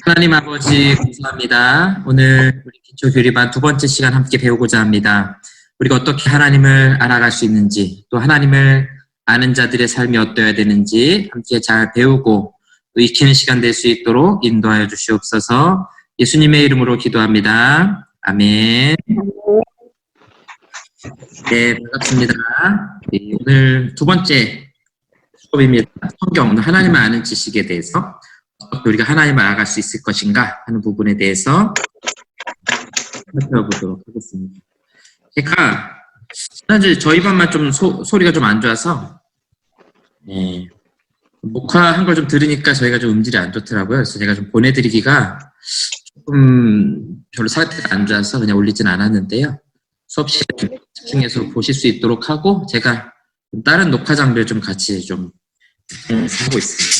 하나님 아버지 감사합니다. 오늘 우리 기초교리반 두 번째 시간 함께 배우고자 합니다. 우리가 어떻게 하나님을 알아갈 수 있는지, 또 하나님을 아는 자들의 삶이 어떠해야 되는지 함께 잘 배우고 또 익히는 시간 될 수 있도록 인도하여 주시옵소서. 예수님의 이름으로 기도합니다. 아멘. 네, 반갑습니다. 네, 오늘 두 번째 수업입니다. 성경, 오늘 하나님을 아는 지식에 대해서 어떻게 우리가 하나님을 알아갈 수 있을 것인가 하는 부분에 대해서 살펴보도록 하겠습니다. 제가 지난주 저희 반만 좀 소리가 좀 안 좋아서 녹화한 걸 좀 들으니까 저희가 좀 음질이 안 좋더라고요. 그래서 제가 좀 보내드리기가 조금 별로 상태가 안 좋아서 그냥 올리진 않았는데요. 수업 시간에 집중해서 보실 수 있도록 하고 제가 다른 녹화 장비를 좀 같이 좀 하고 있습니다.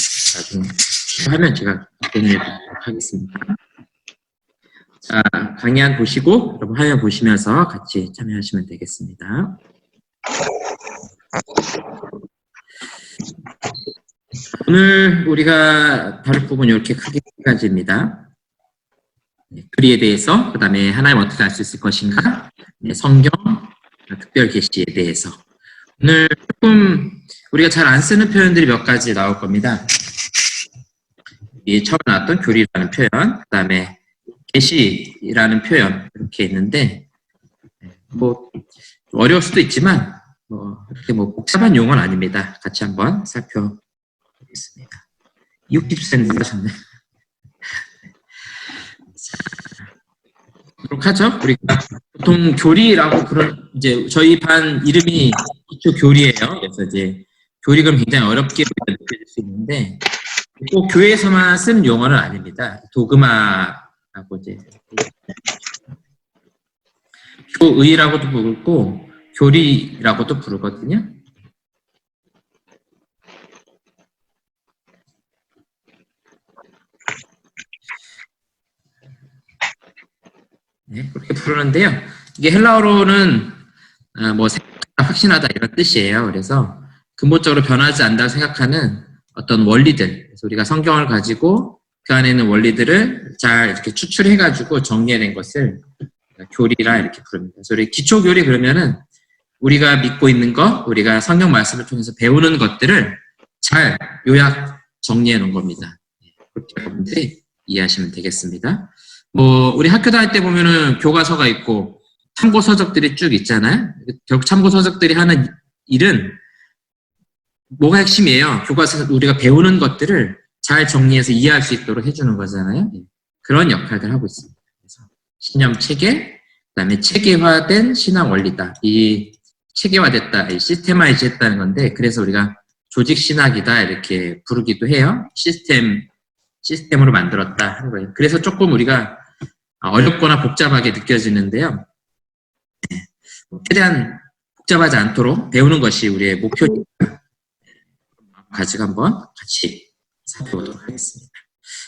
하면 제가 보내드리도록 하겠습니다. 자, 강의안 보시고 여러분 화면 보시면서 같이 참여하시면 되겠습니다. 오늘 우리가 다룰 부분 이렇게 크게 세 가지입니다. 교리에 대해서, 그 다음에 하나님 어떻게 알 수 있을 것인가, 성경, 특별 계시에 대해서. 오늘 조금 우리가 잘 안 쓰는 표현들이 몇 가지 나올 겁니다. 처음 나왔던 교리라는 표현, 그 다음에 계시라는 표현 이렇게 있는데 뭐 어려울 수도 있지만 그렇게 복잡한 용어는 아닙니다. 같이 한번 살펴보겠습니다. 60cm 하셨네. 그렇게 하죠. 우리가 보통 교리라고 그런 이제 저희 반 이름이 기초 교리예요. 그래서 이제 교리가 굉장히 어렵게 느껴질 수 있는데 꼭 교회에서만 쓰는 용어는 아닙니다. 도그마라고 이제 교의라고도 부르고 교리라고도 부르거든요. 네, 그렇게 부르는데요. 이게 헬라어로는 뭐 확신하다 이런 뜻이에요. 그래서 근본적으로 변하지 않는다고 생각하는 어떤 원리들, 그래서 우리가 성경을 가지고 그 안에 있는 원리들을 잘 이렇게 추출해가지고 정리해낸 것을 교리라 이렇게 부릅니다. 그래서 우리 기초교리 그러면은 우리가 믿고 있는 것, 우리가 성경 말씀을 통해서 배우는 것들을 잘 요약 정리해 놓은 겁니다. 그렇게 여러분들이 이해하시면 되겠습니다. 우리 학교 다닐 때 보면은 교과서가 있고 참고서적들이 쭉 있잖아요. 결국 참고서적들이 하는 일은 뭐가 핵심이에요? 교과서 우리가 배우는 것들을 잘 정리해서 이해할 수 있도록 해주는 거잖아요. 그런 역할을 하고 있습니다. 그래서 신념 체계, 그다음에 체계화된 신앙 원리다. 이 체계화됐다, 이 시스테마이즈 했다는 건데, 그래서 우리가 조직 신학이다 이렇게 부르기도 해요. 시스템으로 만들었다 하는 거예요. 그래서 조금 우리가 어렵거나 복잡하게 느껴지는데요. 최대한 복잡하지 않도록 배우는 것이 우리의 목표니까 가지고 한번 같이 살펴보도록 하겠습니다.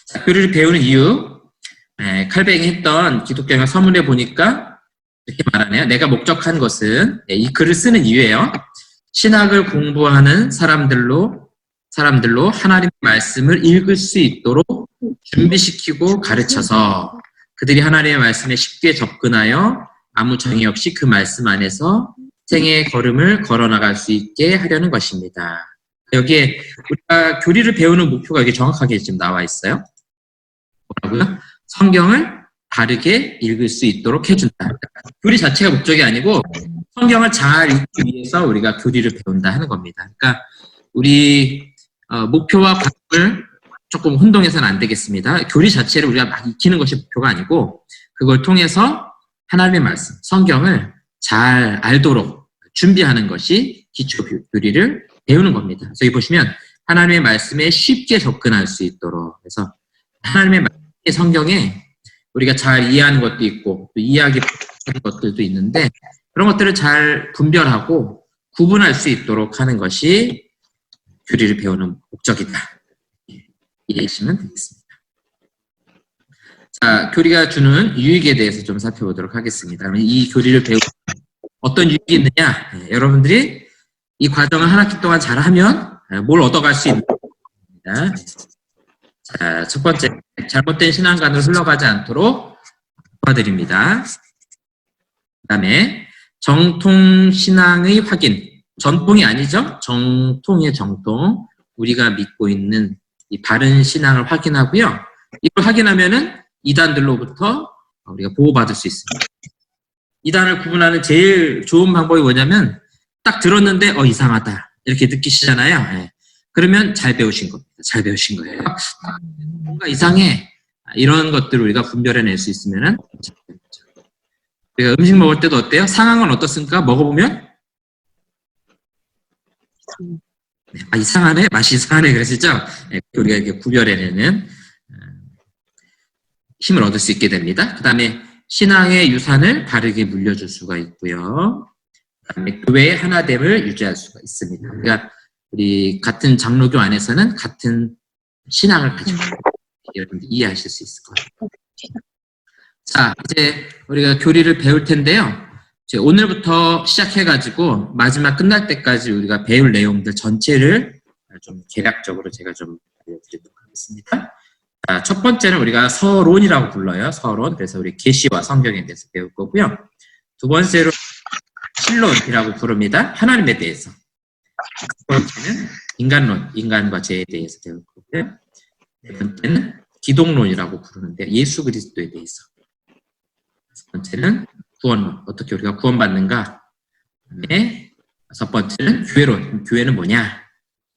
자, 교리를 배우는 이유, 칼뱅이 했던 기독교의 서문에 보니까 이렇게 말하네요. 내가 목적한 것은, 이 글을 쓰는 이유예요. 신학을 공부하는 사람들로 하나님의 말씀을 읽을 수 있도록 준비시키고 가르쳐서 그들이 하나님의 말씀에 쉽게 접근하여 아무 정의 없이 그 말씀 안에서 생애의 걸음을 걸어나갈 수 있게 하려는 것입니다. 여기에 우리가 교리를 배우는 목표가 여기 정확하게 지금 나와 있어요. 뭐라고요? 성경을 바르게 읽을 수 있도록 해준다. 교리 자체가 목적이 아니고 성경을 잘 읽기 위해서 우리가 교리를 배운다 하는 겁니다. 그러니까 우리 목표와 방법을 조금 혼동해서는 안 되겠습니다. 교리 자체를 우리가 막 익히는 것이 목표가 아니고 그걸 통해서 하나님의 말씀, 성경을 잘 알도록 준비하는 것이 기초 교리를 배우는 겁니다. 그래서 여기 보시면 하나님의 말씀에 쉽게 접근할 수 있도록 해서 하나님의 말씀의 성경에 우리가 잘 이해하는 것도 있고 또 이해하기 어려운 것들도 있는데 그런 것들을 잘 분별하고 구분할 수 있도록 하는 것이 교리를 배우는 목적이다. 이해하시면 되겠습니다. 자, 교리가 주는 유익에 대해서 좀 살펴보도록 하겠습니다. 이 교리를 배우면 어떤 유익이 있느냐? 여러분들이 이 과정을 한 학기 동안 잘하면 뭘 얻어갈 수 있는 겁니다. 자, 첫 번째, 잘못된 신앙관으로 흘러가지 않도록 도와드립니다. 그 다음에 정통신앙의 확인. 전통이 아니죠? 정통의 정통. 우리가 믿고 있는 이 바른 신앙을 확인하고요. 이걸 확인하면은 이단들로부터 우리가 보호받을 수 있습니다. 이단을 구분하는 제일 좋은 방법이 뭐냐면 딱 들었는데 이상하다 이렇게 느끼시잖아요. 네. 그러면 잘 배우신 겁니다. 잘 배우신 거예요. 뭔가 이상해 이런 것들을 우리가 분별해낼 수 있으면은 우리가 음식 먹을 때도 어때요? 상황은 어떻습니까? 먹어보면 네, 이상하네, 맛이 이상하네 그러시죠? 네, 우리가 이렇게 구별해내는 힘을 얻을 수 있게 됩니다. 그 다음에 신앙의 유산을 바르게 물려줄 수가 있고요. 그 다음에 교회의 하나됨을 유지할 수가 있습니다. 그러니까 우리 같은 장로교 안에서는 같은 신앙을 가지고 여러분들 이해하실 수 있을 거예요. 자, 이제 우리가 교리를 배울 텐데요. 이제 오늘부터 시작해가지고 마지막 끝날 때까지 우리가 배울 내용들 전체를 좀 개략적으로 제가 좀 알려드리도록 하겠습니다. 자, 첫 번째는 우리가 서론이라고 불러요. 서론. 그래서 우리 계시와 성경에 대해서 배울 거고요. 두 번째로 신론이라고 부릅니다. 하나님에 대해서. 두 번째는 인간론, 인간과 죄에 대해서 배울 거고요. 네 번째는 기독론이라고 부르는데 예수 그리스도에 대해서. 첫 번째는 구원론, 어떻게 우리가 구원받는가. 네, 다섯 번째는 교회론, 교회는 뭐냐.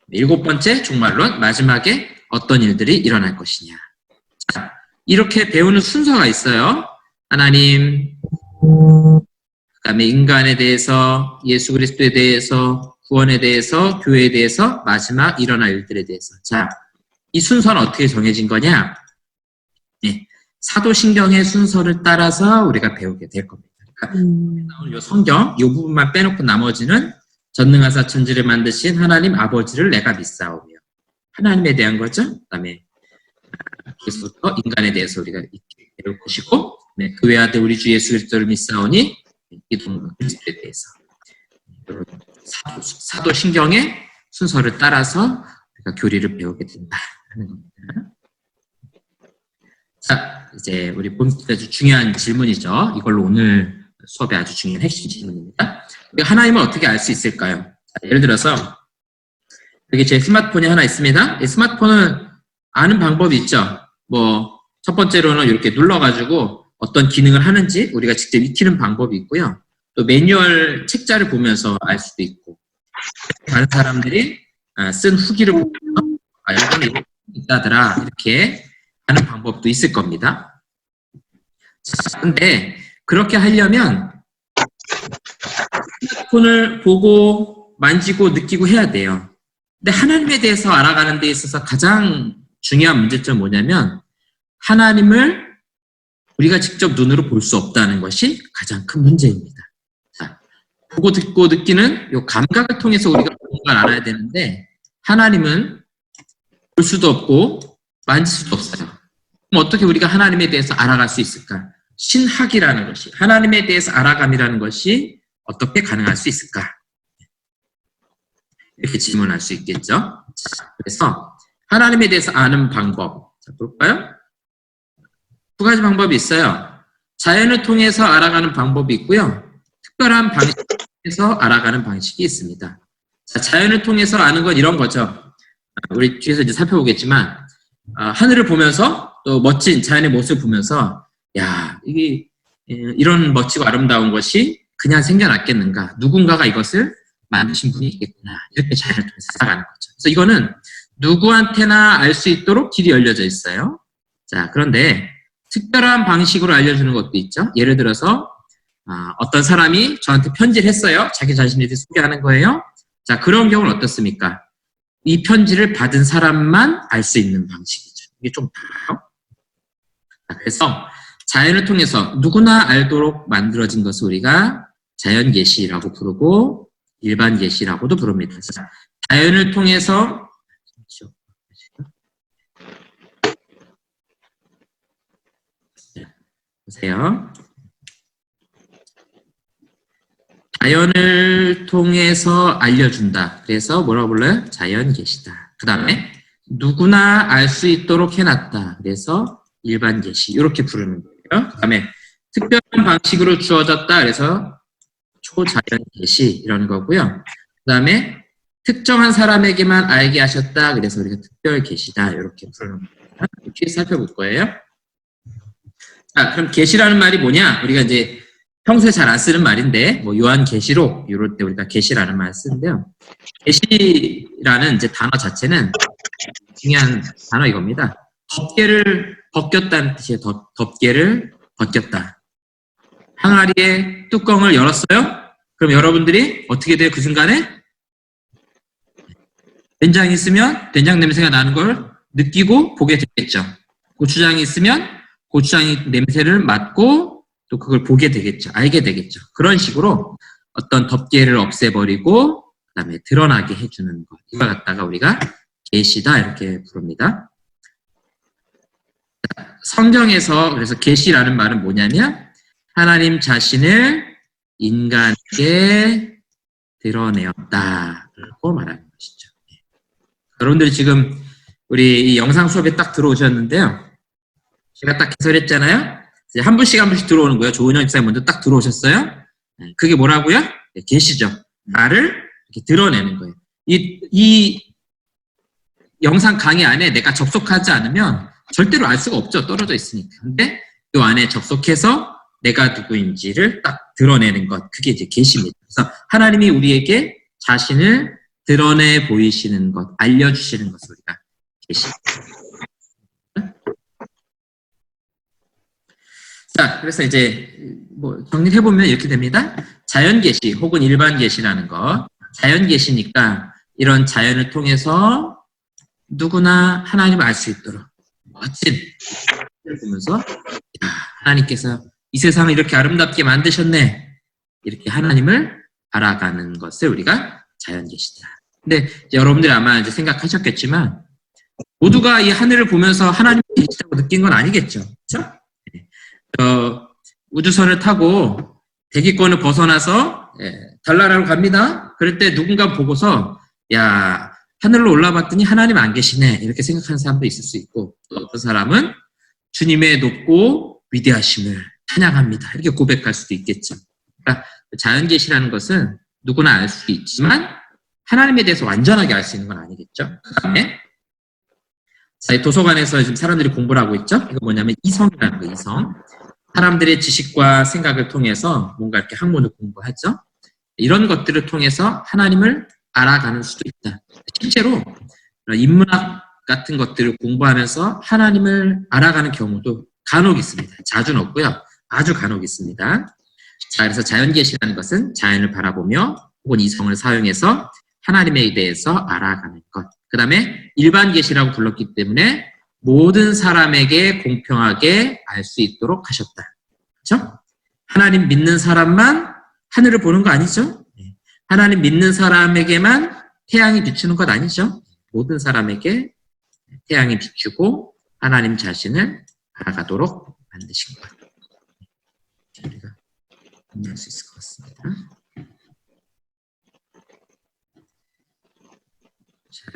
일곱 번째 종말론, 마지막에 어떤 일들이 일어날 것이냐. 자, 이렇게 배우는 순서가 있어요. 하나님, 그 다음에 인간에 대해서, 예수 그리스도에 대해서, 구원에 대해서, 교회에 대해서, 마지막 일어날 일들에 대해서. 자, 이 순서는 어떻게 정해진 거냐? 네, 사도신경의 순서를 따라서 우리가 배우게 될 겁니다. 그러니까 이 성경, 이 부분만 빼놓고 나머지는 전능하사 천지를 만드신 하나님 아버지를 내가 믿사오며 하나님에 대한 거죠. 그 다음에 그래서부터 인간에 대해서 우리가 배울 것이고 네, 그 외아들 우리 주 예수 그리스도를 믿사오니 기독 그리스도에 대해서 사도신경의 순서를 따라서 우리가 교리를 배우게 된다 하는 겁니다. 자, 이제 우리 아주 중요한 질문이죠. 이걸로 오늘 수업의 아주 중요한 핵심 질문입니다. 하나님을 어떻게 알 수 있을까요? 자, 예를 들어서 여기 제 스마트폰이 하나 있습니다. 이 스마트폰은 아는 방법이 있죠. 뭐 첫 번째로는 이렇게 눌러가지고 어떤 기능을 하는지 우리가 직접 익히는 방법이 있고요. 또 매뉴얼 책자를 보면서 알 수도 있고 다른 사람들이 쓴 후기를 보면서 이거는 있다더라 이렇게 하는 방법도 있을 겁니다. 그런데 그렇게 하려면 스마트폰을 보고 만지고 느끼고 해야 돼요. 근데 하나님에 대해서 알아가는 데 있어서 가장 중요한 문제점은 뭐냐면 하나님을 우리가 직접 눈으로 볼 수 없다는 것이 가장 큰 문제입니다. 자, 보고 듣고 느끼는 이 감각을 통해서 우리가 뭔가를 알아야 되는데 하나님은 볼 수도 없고 만질 수도 없어요. 그럼 어떻게 우리가 하나님에 대해서 알아갈 수 있을까? 신학이라는 것이, 하나님에 대해서 알아감이라는 것이 어떻게 가능할 수 있을까? 이렇게 질문할 수 있겠죠. 자, 그래서 하나님에 대해서 아는 방법, 자, 볼까요? 두 가지 방법이 있어요. 자연을 통해서 알아가는 방법이 있고요. 특별한 방식에서 알아가는 방식이 있습니다. 자, 자연을 통해서 아는 건 이런 거죠. 우리 뒤에서 이제 살펴보겠지만 하늘을 보면서 또 멋진 자연의 모습을 보면서 야, 이게 이런 멋지고 아름다운 것이 그냥 생겨났겠는가? 누군가가 이것을 만드신 분이 있겠구나. 이렇게 자연을 통해서 살아가는 거죠. 그래서 이거는 누구한테나 알 수 있도록 길이 열려져 있어요. 자, 그런데 특별한 방식으로 알려주는 것도 있죠. 예를 들어서 어떤 사람이 저한테 편지를 했어요. 자기 자신에 대해 소개하는 거예요. 자, 그런 경우는 어떻습니까? 이 편지를 받은 사람만 알 수 있는 방식이죠. 이게 좀 달라요. 자, 그래서 자연을 통해서 누구나 알도록 만들어진 것을 우리가 자연계시라고 부르고 일반 계시라고도 부릅니다. 자연을 통해서 보세요. 자연을 통해서 알려준다. 그래서 뭐라고 불러요? 자연계시다. 그 다음에 누구나 알 수 있도록 해놨다. 그래서 일반 계시 이렇게 부르는 거예요. 그 다음에 특별한 방식으로 주어졌다. 그래서 초자연 계시 이런 거고요. 그 다음에 특정한 사람에게만 알게 하셨다. 그래서 우리가 특별 계시다. 이렇게 부르는 거예요. 이렇게 살펴볼 거예요. 자, 그럼 계시라는 말이 뭐냐? 우리가 이제 평소에 잘 안 쓰는 말인데, 뭐 요한 계시록 이럴 때 우리가 계시라는 말을 쓰는데요. 계시라는 이제 단어 자체는 중요한 단어 이겁니다. 덮개를 벗겼다는 뜻이에요. 덮개를 벗겼다. 항아리의 뚜껑을 열었어요? 그럼 여러분들이 어떻게 돼요? 그 순간에? 된장이 있으면 된장 냄새가 나는 걸 느끼고 보게 되겠죠. 고추장이 있으면 고추장이 냄새를 맡고 또 그걸 보게 되겠죠. 알게 되겠죠. 그런 식으로 어떤 덮개를 없애버리고 그다음에 드러나게 해주는 것. 이걸 갖다가 우리가 계시다 이렇게 부릅니다. 성경에서 그래서 계시라는 말은 뭐냐면 하나님 자신을 인간에게 드러내었다라고 말하는 것이죠. 여러분들이 지금 우리 이 영상 수업에 딱 들어오셨는데요. 제가 딱 해설했잖아요. 이제 한 분씩 한 분씩 들어오는 거예요. 조은영 집사님 먼저 딱 들어오셨어요. 그게 뭐라고요? 계시죠. 나를 이렇게 드러내는 거예요. 이 영상 강의 안에 내가 접속하지 않으면 절대로 알 수가 없죠. 떨어져 있으니까. 근데 이 안에 접속해서 내가 누구인지를 딱 드러내는 것. 그게 이제 계시입니다. 그래서 하나님이 우리에게 자신을 드러내 보이시는 것, 알려주시는 것을 우리가 계시. 자, 그래서 이제 뭐 정리를 해보면 이렇게 됩니다. 자연 계시 혹은 일반 계시라는 거. 자연 계시니까 이런 자연을 통해서 누구나 하나님을 알 수 있도록 멋진 을 보면서 야, 하나님께서 이 세상을 이렇게 아름답게 만드셨네. 이렇게 하나님을 알아가는 것을 우리가 자연 계시다. 근데 여러분들이 아마 이제 생각하셨겠지만 모두가 이 하늘을 보면서 하나님이 계시다고 느낀 건 아니겠죠. 그렇죠? 우주선을 타고 대기권을 벗어나서 달나라로 갑니다. 그럴 때 누군가 보고서 야 하늘로 올라봤더니 하나님 안 계시네 이렇게 생각하는 사람도 있을 수 있고 또 어떤 사람은 주님의 높고 위대하심을 찬양합니다 이렇게 고백할 수도 있겠죠. 그러니까 자연 계시라는 것은 누구나 알 수 있지만 하나님에 대해서 완전하게 알 수 있는 건 아니겠죠. 그 다음에 도서관에서 지금 사람들이 공부를 하고 있죠. 이거 뭐냐면 이성이라는 거. 이성. 사람들의 지식과 생각을 통해서 뭔가 이렇게 학문을 공부하죠. 이런 것들을 통해서 하나님을 알아가는 수도 있다. 실제로 인문학 같은 것들을 공부하면서 하나님을 알아가는 경우도 간혹 있습니다. 자주는 없고요. 아주 간혹 있습니다. 자, 그래서 자연계시라는 것은 자연을 바라보며 혹은 이성을 사용해서 하나님에 대해서 알아가는 것. 그 다음에 일반 계시라고 불렀기 때문에 모든 사람에게 공평하게 알 수 있도록 하셨다. 그렇죠? 하나님 믿는 사람만 하늘을 보는 거 아니죠? 하나님 믿는 사람에게만 태양이 비추는 것 아니죠? 모든 사람에게 태양이 비추고 하나님 자신을 알아가도록 만드신 것. 우리가 이해할 수 있을 것 같습니다. 자,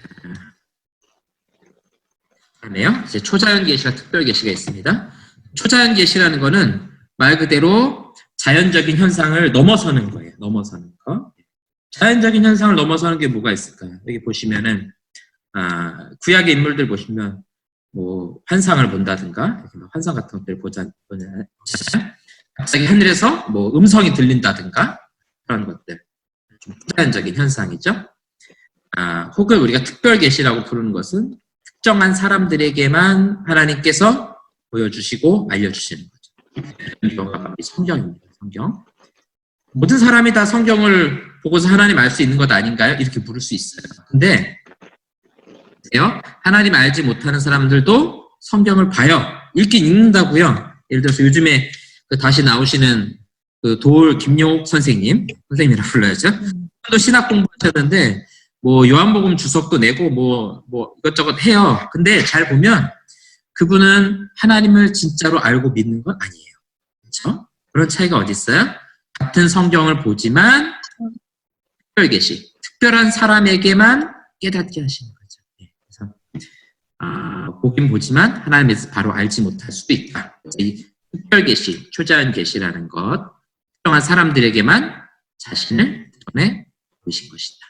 다음에요. 이제 초자연 계시와 특별 계시가 있습니다. 초자연 계시라는 거는 말 그대로 자연적인 현상을 넘어서는 거예요. 넘어서는 거. 자연적인 현상을 넘어서는 게 뭐가 있을까요? 여기 보시면은 구약의 인물들 보시면 뭐 환상을 본다든가 환상 같은 것들을 보잖아요. 갑자기 하늘에서 뭐 음성이 들린다든가 그런 것들 좀 초자연적인 현상이죠. 혹은 우리가 특별 계시라고 부르는 것은 특정한 사람들에게만 하나님께서 보여주시고 알려주시는 거죠. 이거가 성경입니다. 성경. 모든 사람이 다 성경을 보고서 하나님 알 수 있는 것 아닌가요? 이렇게 물을 수 있어요. 근데 하나님 알지 못하는 사람들도 성경을 봐요. 읽긴 읽는다고요. 예를 들어서 요즘에 다시 나오시는 도울 김용옥 선생님이라고 불러야죠. 또 신학 공부하셨는데 뭐 요한복음 주석도 내고 뭐 이것저것 해요. 근데 잘 보면 그분은 하나님을 진짜로 알고 믿는 건 아니에요. 그렇죠? 그런 차이가 어디 있어요? 같은 성경을 보지만 특별 계시, 특별한 사람에게만 깨닫게 하시는 거죠. 그래서 보긴 보지만 하나님에서 바로 알지 못할 수도 있다. 이 특별 계시, 초자연 계시라는 것, 특정한 사람들에게만 자신을 드러내 보이신 것이다.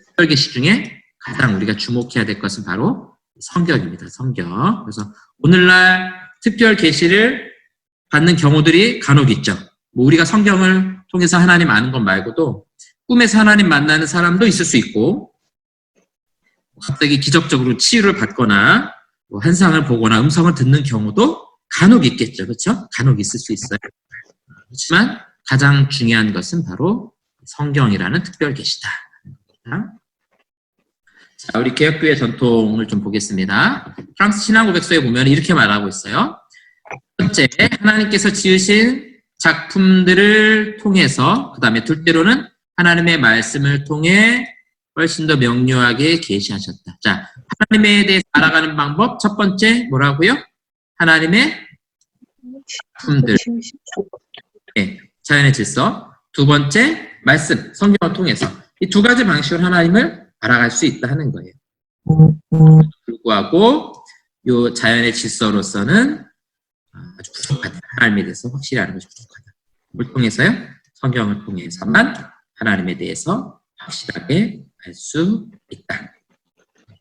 특별 계시 중에 가장 우리가 주목해야 될 것은 바로 성경입니다. 성경. 그래서 오늘날 특별 계시를 받는 경우들이 간혹 있죠. 뭐 우리가 성경을 통해서 하나님 아는 것 말고도 꿈에서 하나님 만나는 사람도 있을 수 있고, 갑자기 기적적으로 치유를 받거나 뭐 환상을 보거나 음성을 듣는 경우도 간혹 있겠죠. 그렇죠? 간혹 있을 수 있어요. 그렇지만 가장 중요한 것은 바로 성경이라는 특별 계시다. 자, 우리 개혁교회 전통을 좀 보겠습니다. 프랑스 신앙고백서에 보면 이렇게 말하고 있어요. 첫째, 하나님께서 지으신 작품들을 통해서, 그 다음에 둘째로는 하나님의 말씀을 통해 훨씬 더 명료하게 계시하셨다. 자, 하나님에 대해서 알아가는 방법, 첫 번째 뭐라고요? 하나님의 작품들, 네, 자연의 질서. 두 번째, 말씀, 성경을 통해서. 이 두 가지 방식으로 하나님을 알아갈 수 있다 하는 거예요. 불구하고 요 자연의 질서로서는 아주 부족하다. 하나님에 대해서 확실히 아는 것이 부족하다. 뭘 통해서요? 성경을 통해서만 하나님에 대해서 확실하게 알 수 있다.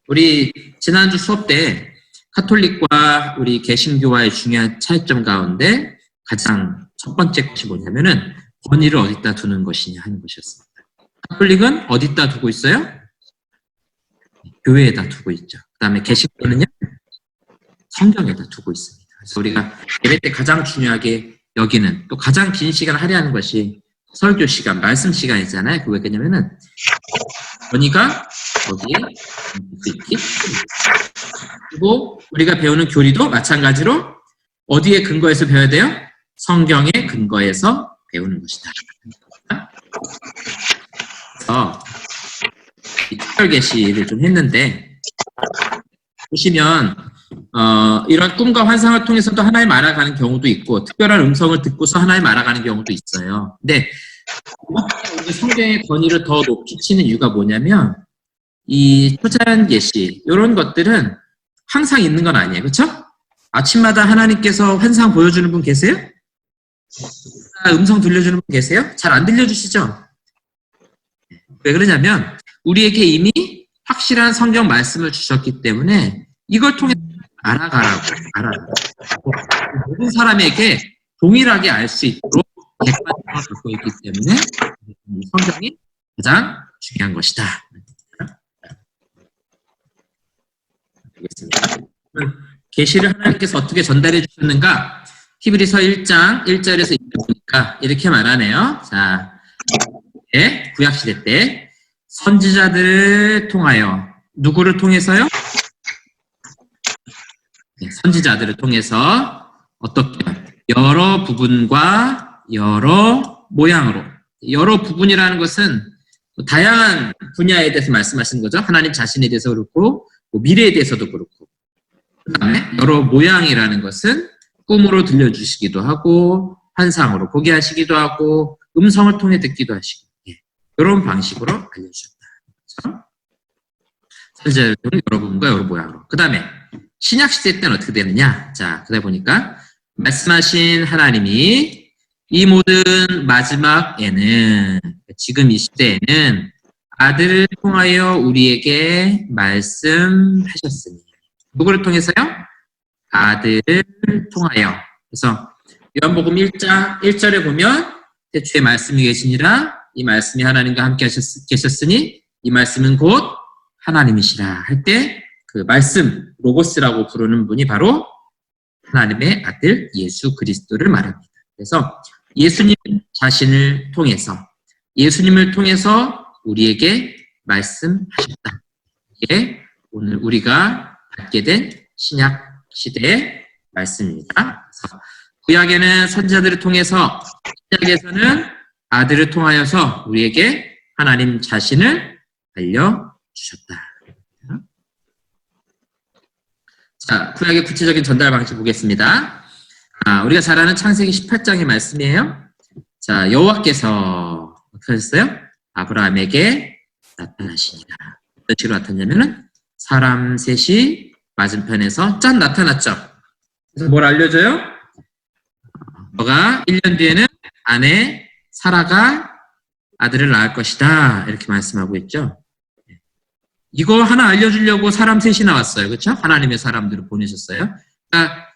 우리 지난주 수업 때 카톨릭과 우리 개신교와의 중요한 차이점 가운데 가장 첫 번째 것이 뭐냐면은 권위를 어디다 두는 것이냐 하는 것이었습니다. 카톨릭은 어디다 두고 있어요? 교회에다 두고 있죠. 그 다음에 개신교는요? 성경에다 두고 있습니다. 그래서 우리가 예배 때 가장 중요하게 여기는, 또 가장 긴 시간을 할애하는 것이 설교 시간, 말씀 시간이잖아요. 그게 왜냐면은 권위가 거기에 있기. 그리고 우리가 배우는 교리도 마찬가지로 어디에 근거해서 배워야 돼요? 성경에 근거해서 배우는 것이다. 그래서 이 특별 계시를 좀 했는데, 보시면 이런 꿈과 환상을 통해서도 하나님 알아가는 경우도 있고, 특별한 음성을 듣고서 하나님 알아가는 경우도 있어요. 근데 성경의 권위를 더 높이 치는 이유가 뭐냐면, 이 초자연 계시 이런 것들은 항상 있는 건 아니에요. 그렇죠? 아침마다 하나님께서 환상 보여주는 분 계세요? 음성 들려주는 분 계세요? 잘 안 들려주시죠? 왜 그러냐면 우리에게 이미 확실한 성경 말씀을 주셨기 때문에 이걸 통해 알아가라고. 모든 사람에게 동일하게 알 수 있도록 객관성을 갖고 있기 때문에 성경이 가장 중요한 것이다. 계시를 하나님께서 어떻게 전달해 주셨는가? 히브리서 1장 1절에서 2절 보니까 이렇게 말하네요. 자, 네, 구약시대 때 선지자들을 통하여, 누구를 통해서요? 네, 선지자들을 통해서 어떻게 여러 부분과 여러 모양으로, 여러 부분이라는 것은 다양한 분야에 대해서 말씀하시는 거죠. 하나님 자신에 대해서 그렇고 미래에 대해서도 그렇고, 그 다음에 여러 모양이라는 것은 꿈으로 들려주시기도 하고 환상으로 보게 하시기도 하고 음성을 통해 듣기도 하시고, 이런 방식으로 알려주셨다. 그렇죠? 선지자들은 여러 부분과 여러 모양으로. 그 다음에 신약시대 때는 어떻게 되느냐? 자, 그러다 보니까 말씀하신 하나님이 이 모든 마지막에는, 지금 이 시대에는 아들을 통하여 우리에게 말씀하셨으니. 누구를 통해서요? 아들을 통하여. 그래서 요한복음 1장 1절에 보면 태초에 말씀이 계시니라, 이 말씀이 하나님과 함께 계셨으니 이 말씀은 곧 하나님이시라 할 때 그 말씀, 로고스라고 부르는 분이 바로 하나님의 아들 예수 그리스도를 말합니다. 그래서 예수님 자신을 통해서, 예수님을 통해서 우리에게 말씀하셨다. 이게 오늘 우리가 받게 된 신약 시대의 말씀입니다. 그래서 구약에는 선지자들을 통해서, 신약에서는 아들을 통하여서 우리에게 하나님 자신을 알려주셨다. 자, 구약의 구체적인 전달 방식 보겠습니다. 우리가 잘 아는 창세기 18장의 말씀이에요. 자, 여호와께서 어떻게 하셨어요? 아브라함에게 나타나시니라. 어떤 식으로 나타났냐면은 사람 셋이 맞은편에서 짠 나타났죠. 그래서 뭘 알려줘요? 너가 1년 뒤에는 아내 사라가 아들을 낳을 것이다. 이렇게 말씀하고 있죠. 이거 하나 알려주려고 사람 셋이 나왔어요. 그렇죠? 하나님의 사람들을 보내셨어요. 그러니까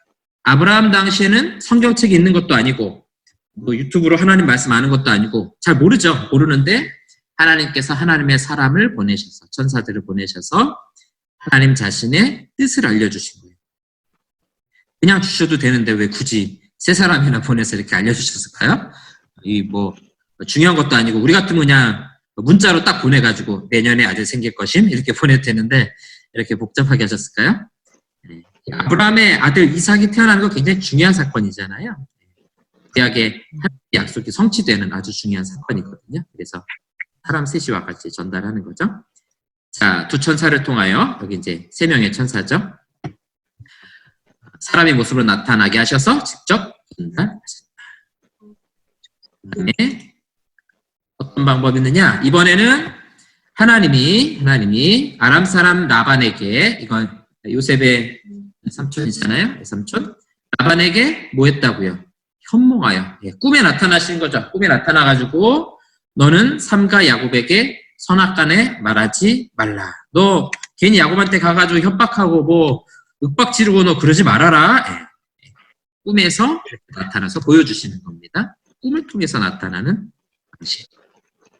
아브라함 당시에는 성경책이 있는 것도 아니고 뭐 유튜브로 하나님 말씀 아는 것도 아니고 잘 모르죠. 모르는데 하나님께서 하나님의 사람을 보내셔서 천사들을 보내셔서 하나님 자신의 뜻을 알려주신 거예요. 그냥 주셔도 되는데 왜 굳이 세 사람이나 보내서 이렇게 알려주셨을까요? 이 뭐 중요한 것도 아니고 우리 같으면 그냥 문자로 딱 보내가지고 내년에 아들 생길 것임 이렇게 보내도 되는데 이렇게 복잡하게 하셨을까요? 아브라함의 아들 이삭이 태어나는 거 굉장히 중요한 사건이잖아요. 구약의 약속이 성취되는 아주 중요한 사건이거든요. 그래서 사람 셋이와 같이 전달하는 거죠. 자, 두 천사를 통하여 여기 이제 3명의 천사죠. 사람의 모습으로 나타나게 하셔서 직접 전달하셨다. 그다음에 어떤 방법이 있느냐? 이번에는 하나님이 아람 사람 라반에게 이건 요셉의 삼촌이잖아요. 삼촌 라반에게 뭐 했다고요? 현몽하여 꿈에 나타나신 거죠. 꿈에 나타나가지고 너는 삼가 야곱에게 선악간에 말하지 말라. 너 괜히 야곱한테 가가지고 협박하고 뭐 윽박 지르고 너 그러지 말아라. 꿈에서 나타나서 보여주시는 겁니다. 꿈을 통해서 나타나는 방식.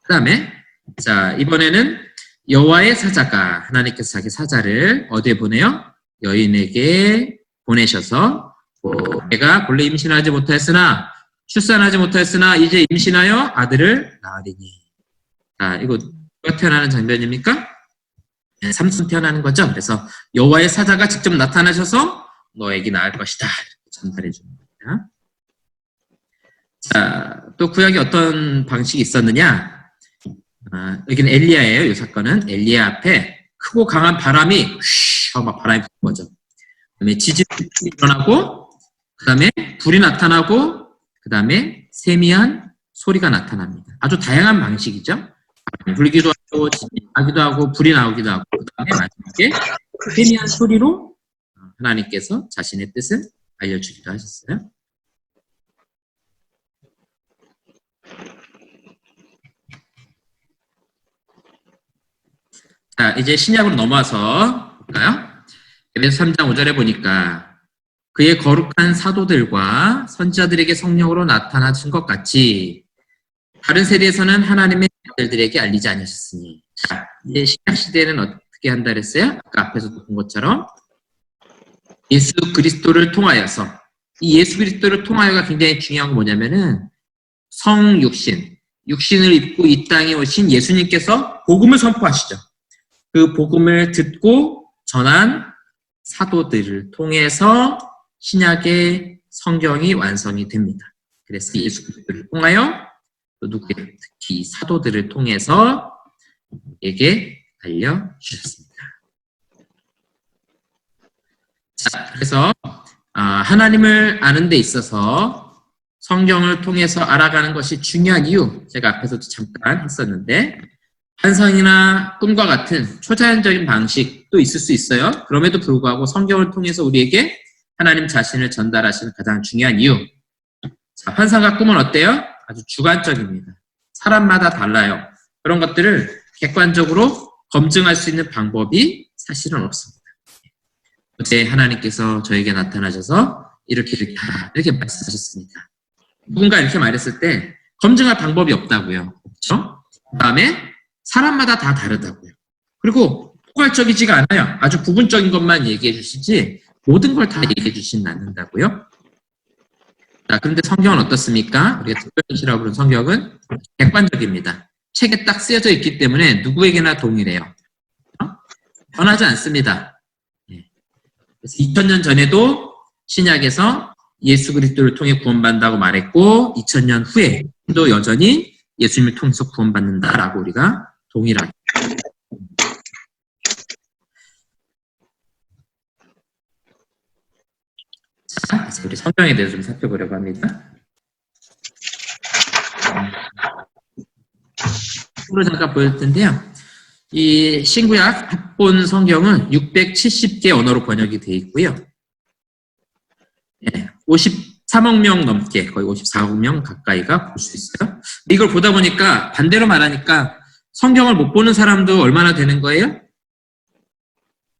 그 다음에 자 이번에는 여호와의 사자가 하나님께서 자기 사자를 어디에 보내요? 여인에게 보내셔서 내가 본래 임신하지 못하였으나 출산하지 못하였으나 이제 임신하여 아들을 낳으리니. 자 이거 누가 태어나는 장면입니까? 네, 삼손 태어나는 거죠. 그래서 여호와의 사자가 직접 나타나셔서 너에게 낳을 것이다 이렇게 전달해 주는 겁니다. 자, 또 구약에 어떤 방식이 있었느냐? 여기는 엘리야예요. 이 사건은 엘리야 앞에 크고 강한 바람이 휘 하고 막 바람이 부는 거죠. 그다음에 지진이 일어나고, 그다음에 불이 나타나고, 그다음에 세미한 소리가 나타납니다. 아주 다양한 방식이죠. 불기도 하고, 지진이 나기도 하고, 불이 나오기도 하고, 그다음에 마지막에 세미한 소리로 하나님께서 자신의 뜻을 알려주기도 하셨어요. 자, 이제 신약으로 넘어와서 볼까요? 에베소 3장 5절에 보니까 그의 거룩한 사도들과 선지자들에게 성령으로 나타나신 것 같이 다른 세대에서는 하나님의 아들들에게 알리지 않으셨으니. 자, 이제 신약 시대는 어떻게 한다 그랬어요? 아까 앞에서도 본 것처럼 예수 그리스도를 통하여서, 이 예수 그리스도를 통하여가 굉장히 중요한 건 뭐냐면은 육신을 입고 이 땅에 오신 예수님께서 복음을 선포하시죠. 그 복음을 듣고 전한 사도들을 통해서 신약의 성경이 완성이 됩니다. 그래서 예수 그리스도를 통하여 또 누구에게, 특히 사도들을 통해서 우리에게 알려주셨습니다. 자, 그래서 하나님을 아는 데 있어서 성경을 통해서 알아가는 것이 중요한 이유, 제가 앞에서도 잠깐 했었는데 환상이나 꿈과 같은 초자연적인 방식도 있을 수 있어요. 그럼에도 불구하고 성경을 통해서 우리에게 하나님 자신을 전달하시는 가장 중요한 이유. 자, 환상과 꿈은 어때요? 아주 주관적입니다. 사람마다 달라요. 그런 것들을 객관적으로 검증할 수 있는 방법이 사실은 없습니다. 어제 하나님께서 저에게 나타나셔서 이렇게 말씀하셨습니다. 누군가 이렇게 말했을 때 검증할 방법이 없다고요. 그렇죠? 그 다음에 사람마다 다 다르다고요. 그리고 포괄적이지가 않아요. 아주 부분적인 것만 얘기해 주시지 모든 걸 다 얘기해 주시진 않는다고요. 자, 그런데 성경은 어떻습니까? 우리가 특별시라고 부르는 성경은 객관적입니다. 책에 딱 쓰여져 있기 때문에 누구에게나 동일해요. 변하지 않습니다. 그래서 2000년 전에도 신약에서 예수 그리스도를 통해 구원받는다고 말했고 2000년 후에도 여전히 예수님을 통해서 구원받는다라고 우리가 동일하게. 자, 그래서 우리 성경에 대해서 좀 살펴보려고 합니다. 으로 잠깐 보여줄 텐데요. 이 신구약 합본 성경은 670개 언어로 번역이 되어 있고요. 53억 명 넘게, 거의 54억 명 가까이가 볼 수 있어요. 이걸 보다 보니까 반대로 말하니까 성경을 못 보는 사람도 얼마나 되는 거예요?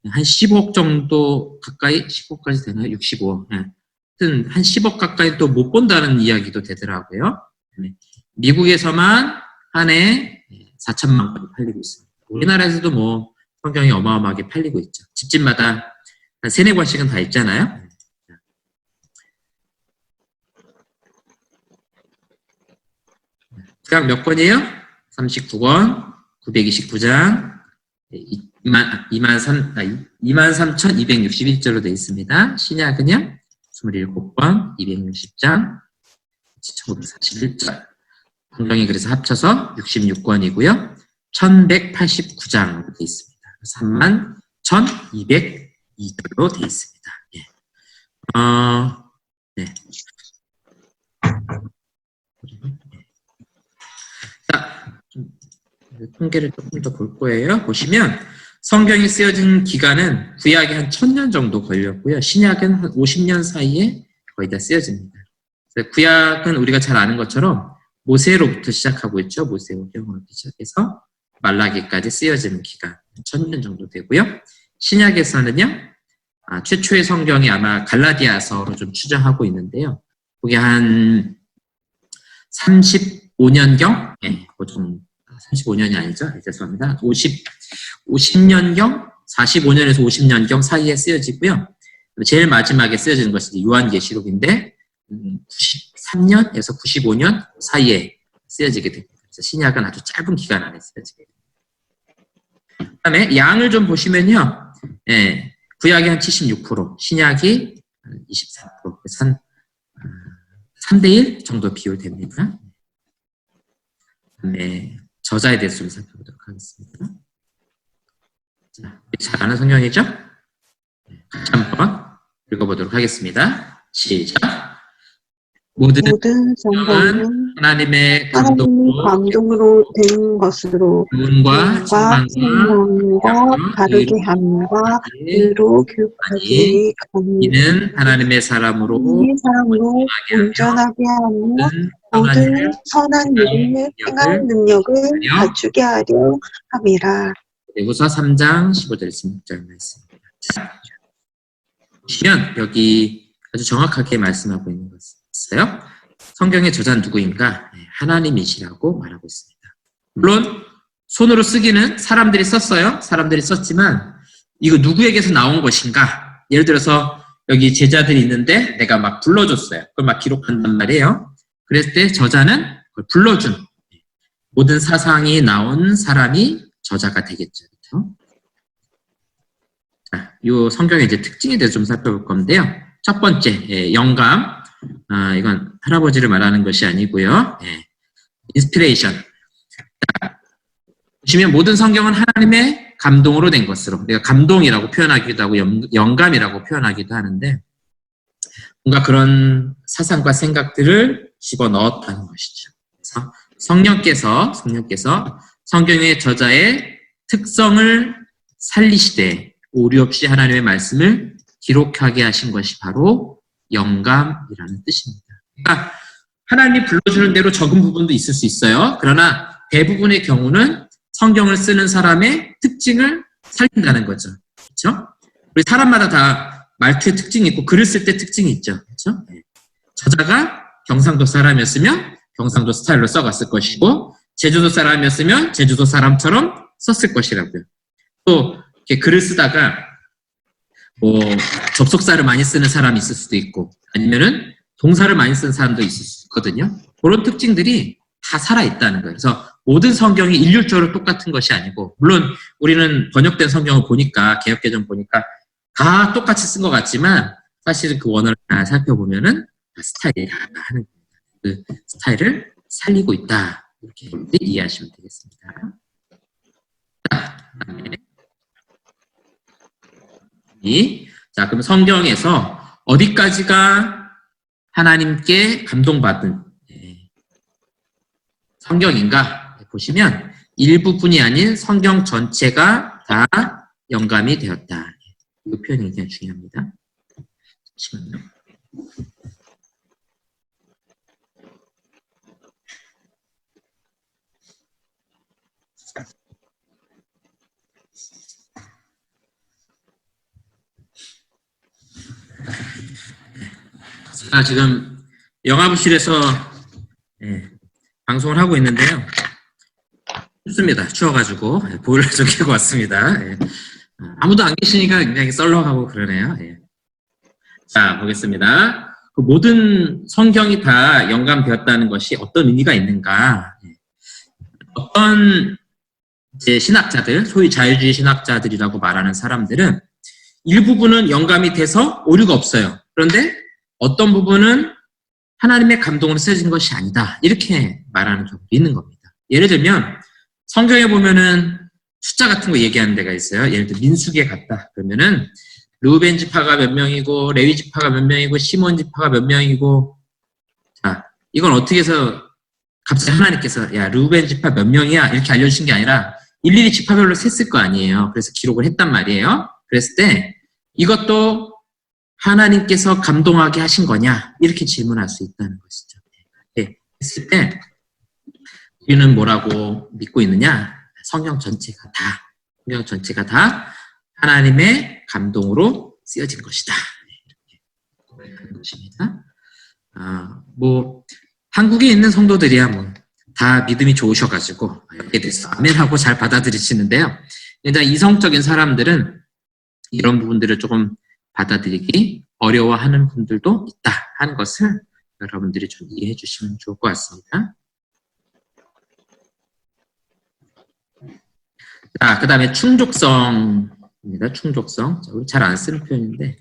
한 15억 정도 가까이, 15억까지 되나요? 65억. 하여튼 한 10억 가까이 또 못 본다는 이야기도 되더라고요. 미국에서만 한 해 4천만 권이 팔리고 있습니다. 우리나라에서도 뭐 성경이 어마어마하게 팔리고 있죠. 집집마다 한 3, 4권씩은 다 있잖아요. 구약 몇 권이에요? 39권, 929장, 23,261절로 되어 있습니다. 신약은요? 27권, 260장, 1941절. 성경이 그래서 합쳐서 66권이고요. 1189장으로 되어 있습니다. 31,202절로 되어 있습니다. 예. 네. 자, 통계를 조금 더 볼 거예요. 보시면 성경이 쓰여진 기간은 구약이 한 1000년 정도 걸렸고요. 신약은 한 50년 사이에 거의 다 쓰여집니다. 구약은 우리가 잘 아는 것처럼 모세로부터 시작하고 있죠. 모세오경으로부터 시작해서 말라기까지 쓰여지는 기간 1000년 정도 되고요. 신약에서는요. 최초의 성경이 아마 갈라디아서로 좀 추정하고 있는데요. 그게 한 35년경? 네, 좀 35년이 아니죠. 죄송합니다. 50년경? 45년에서 50년경 사이에 쓰여지고요. 제일 마지막에 쓰여지는 것이 요한계시록인데 93년에서 95년 사이에 쓰여지게 됩니다. 그래서 신약은 아주 짧은 기간 안에 쓰여지게 됩니다. 그 다음에 양을 좀 보시면요. 예, 구약이 한 76%, 신약이 24%, 그래서 한 3대1 정도 비율 됩니다. 네, 저자에 대해서 좀 살펴보도록 하겠습니다. 자, 잘 아는 성경이죠? 같이 한번 읽어보도록 하겠습니다. 시작. 모든 성경은 하나님의 감동으로 된 것으로 교훈과 책망과 바르게 함과 의로 교육하기 이는 하나님의 사람으로 온전하게 하며 모든 선한 일을 행할 능력을 갖추게 하려 함이라. 고린도서 3장 15절 16절 말씀입니다. 보시면 여기 아주 정확하게 말씀하고 있는 것이 있어요. 성경의 저자는 누구인가? 하나님이시라고 말하고 있습니다. 물론 손으로 쓰기는 사람들이 썼어요. 사람들이 썼지만 이거 누구에게서 나온 것인가? 예를 들어서 여기 제자들이 있는데 내가 막 불러줬어요. 그걸 막 기록한단 말이에요. 그랬을 때 저자는 그걸 불러준 모든 사상이 나온 사람이 저자가 되겠죠. 그렇죠? 자, 이 성경의 이제 특징에 대해서 좀 살펴볼 건데요. 첫 번째, 영감. 이건 할아버지를 말하는 것이 아니고요. 인스피레이션. 보시면 모든 성경은 하나님의 감동으로 된 것으로, 내가 감동이라고 표현하기도 하고 영감이라고 표현하기도 하는데 뭔가 그런 사상과 생각들을 집어넣었다는 것이죠. 그래서 성령께서 성경의 저자의 특성을 살리시되 오류 없이 하나님의 말씀을 기록하게 하신 것이 바로 영감이라는 뜻입니다. 그러니까 하나님이 불러주는 대로 적은 부분도 있을 수 있어요. 그러나 대부분의 경우는 성경을 쓰는 사람의 특징을 살린다는 거죠. 그렇죠? 우리 사람마다 다 말투의 특징이 있고 글을 쓸 때 특징이 있죠. 그렇죠? 저자가 경상도 사람이었으면 경상도 스타일로 써갔을 것이고 제주도 사람이었으면 제주도 사람처럼 썼을 것이라고요. 또 이렇게 글을 쓰다가 뭐 접속사를 많이 쓰는 사람이 있을 수도 있고 아니면은 동사를 많이 쓰는 사람도 있을 수 있거든요. 그런 특징들이 다 살아있다는 거예요. 그래서 모든 성경이 일률적으로 똑같은 것이 아니고 물론 우리는 번역된 성경을 보니까 개역개정 보니까 다 똑같이 쓴 것 같지만 사실은 그 원어를 다 살펴보면은 스타일이 다 하는 겁니다. 그 스타일을 살리고 있다. 이렇게 이해하시면 되겠습니다. 자, 그럼 성경에서 어디까지가 하나님께 감동받은 성경인가 보시면 일부분이 아닌 성경 전체가 다 영감이 되었다. 이 표현이 굉장히 중요합니다. 잠시만요. 제가 지금 영화부실에서 방송을 하고 있는데요. 춥습니다. 추워가지고 보일러 좀 켜고 왔습니다. 아무도 안 계시니까 굉장히 썰렁하고 그러네요. 자, 보겠습니다. 그 모든 성경이 다 영감되었다는 것이 어떤 의미가 있는가? 어떤 이제 신학자들, 소위 자유주의 신학자들이라고 말하는 사람들은 일부분은 영감이 돼서 오류가 없어요. 그런데 어떤 부분은 하나님의 감동으로 쓰여진 것이 아니다. 이렇게 말하는 경우도 있는 겁니다. 예를 들면 성경에 보면은 숫자 같은 거 얘기하는 데가 있어요. 예를 들어 민수기에 갔다 그러면은 르우벤 지파가 몇 명이고 레위 지파가 몇 명이고 시몬 지파가 몇 명이고, 자, 이건 어떻게 해서 갑자기 하나님께서 야 르우벤 지파 몇 명이야 이렇게 알려주신 게 아니라 일일이 지파별로 셌을 거 아니에요. 그래서 기록을 했단 말이에요. 그랬을 때 이것도 하나님께서 감동하게 하신 거냐 이렇게 질문할 수 있다는 것이죠. 했을 때 우리는 뭐라고 믿고 있느냐? 성경 전체가 다 하나님의 감동으로 쓰여진 것이다. 이렇게 하는 것입니다. 뭐 한국에 있는 성도들이야 뭐 다 믿음이 좋으셔가지고 이렇게 돼서 아멘하고 잘 받아들이시는데요. 일단 이성적인 사람들은 이런 부분들을 조금 받아들이기 어려워하는 분들도 있다 하는 것을 여러분들이 좀 이해해 주시면 좋을 것 같습니다. 자, 그 다음에 충족성입니다. 충족성. 우리 잘 안 쓰는 표현인데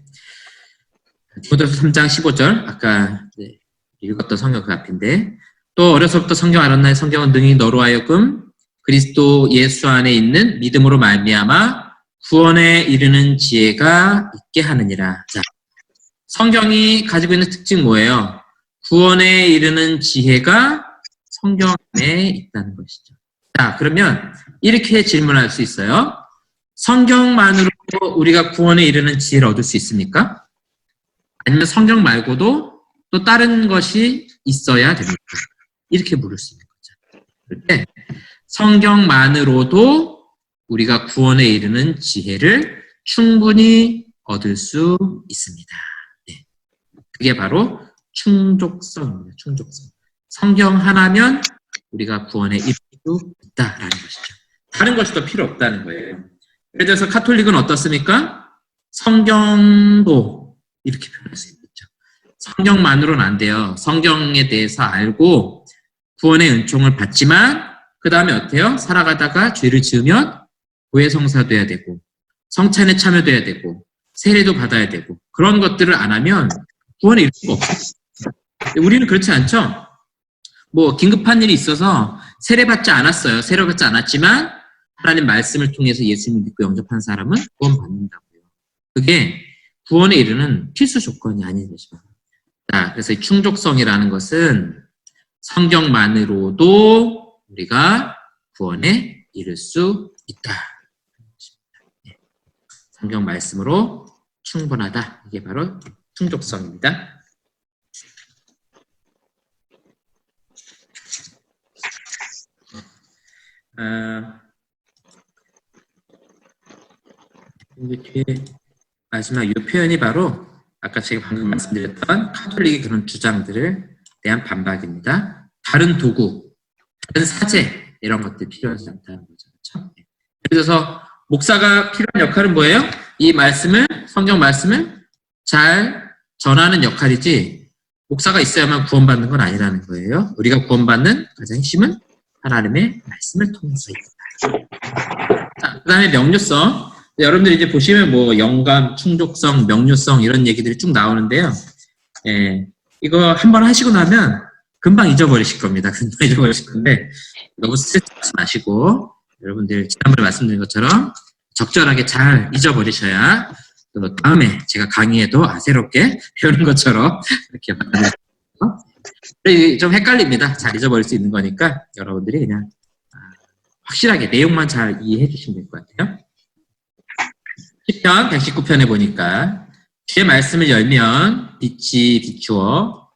디모데후서 3장 15절 아까 읽었던 성경 그 앞인데, 또 어려서부터 성경 알았나니 성경은 능히 너로 하여금 그리스도 예수 안에 있는 믿음으로 말미암아 구원에 이르는 지혜가 있게 하느니라. 자, 성경이 가지고 있는 특징 뭐예요? 구원에 이르는 지혜가 성경 안에 있다는 것이죠. 자, 그러면 이렇게 질문할 수 있어요. 성경만으로 우리가 구원에 이르는 지혜를 얻을 수 있습니까? 아니면 성경 말고도 또 다른 것이 있어야 됩니까? 이렇게 물을 수 있는 거죠. 그럴 때 성경만으로도 우리가 구원에 이르는 지혜를 충분히 얻을 수 있습니다. 네. 그게 바로 충족성입니다. 충족성. 성경 하나면 우리가 구원에 이를 수 있다라는 것이죠. 다른 것이 더 필요 없다는 거예요. 예를 들어서 카톨릭은 어떻습니까? 성경도 이렇게 표현할 수 있죠. 성경만으로는 안 돼요. 성경에 대해서 알고 구원의 은총을 받지만 그 다음에 어때요? 살아가다가 죄를 지으면 고해성사 돼야 되고 성찬에 참여돼야 되고 세례도 받아야 되고 그런 것들을 안 하면 구원에 이를 수가 없어요. 우리는 그렇지 않죠? 뭐 긴급한 일이 있어서 세례받지 않았어요. 세례받지 않았지만 하나님 말씀을 통해서 예수님 믿고 영접한 사람은 구원받는다고요. 그게 구원에 이르는 필수 조건이 아닌 것이죠. 자, 그래서 이 충족성이라는 것은 성경만으로도 우리가 구원에 이를 수 있다. 성경 말씀으로 충분하다. 이게 바로 충족성입니다. 뒤에 마지막 이 표현이 바로 아까 제가 방금 말씀드렸던 카톨릭의 그런 주장들을 대한 반박입니다. 다른 도구, 다른 사제 이런 것들이 필요하지 않다는 거죠. 그렇죠? 그래서 목사가 필요한 역할은 뭐예요? 이 말씀을, 성경 말씀을 잘 전하는 역할이지 목사가 있어야만 구원받는 건 아니라는 거예요. 우리가 구원받는 가장 핵심은 하나님의 말씀을 통해서 있다. 자, 그 다음에 명료성. 여러분들 이제 보시면 뭐 영감, 충족성, 명료성 이런 얘기들이 쭉 나오는데요. 이거 한번 하시고 나면 금방 잊어버리실 겁니다. 금방 잊어버리실 건데 너무 스트레스 받지 마시고 여러분들 지난번에 말씀드린 것처럼 적절하게 잘 잊어버리셔야 또 다음에 제가 강의에도 새롭게 배우는 것처럼 이렇게 받아들여요. 좀 헷갈립니다. 잘 잊어버릴 수 있는 거니까 여러분들이 그냥 확실하게 내용만 잘 이해해 주시면 될 것 같아요. 10편 119편에 보니까 주의 말씀을 열면 빛이 비추어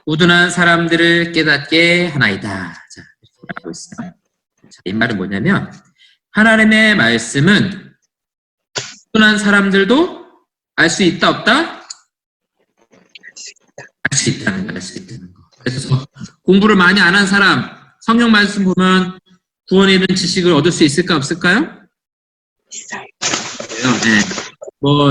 우둔한 사람들을 깨닫게 하나이다. 자, 이렇게 말하고 있어요. 자, 이 말은 뭐냐면 하나님의 말씀은 우둔한 사람들도 알 수 있다 없다? 알 수 있다는 거, 알 수 있다는 거. 그래서 공부를 많이 안 한 사람 성경 말씀 보면 구원에 이르는 지식을 얻을 수 있을까 없을까요? 있어요. 네.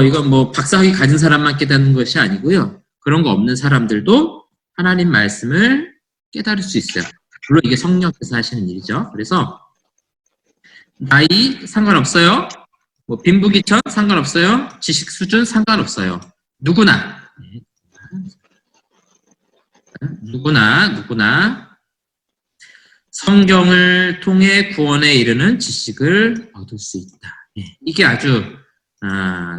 이건 박사학위 가진 사람만 깨닫는 것이 아니고요. 그런 거 없는 사람들도 하나님 말씀을 깨달을 수 있어요. 물론 이게 성령께서 하시는 일이죠. 그래서 나이 상관없어요. 빈부귀천 상관없어요. 지식 수준 상관없어요. 누구나 성경을 통해 구원에 이르는 지식을 얻을 수 있다. 이게 아주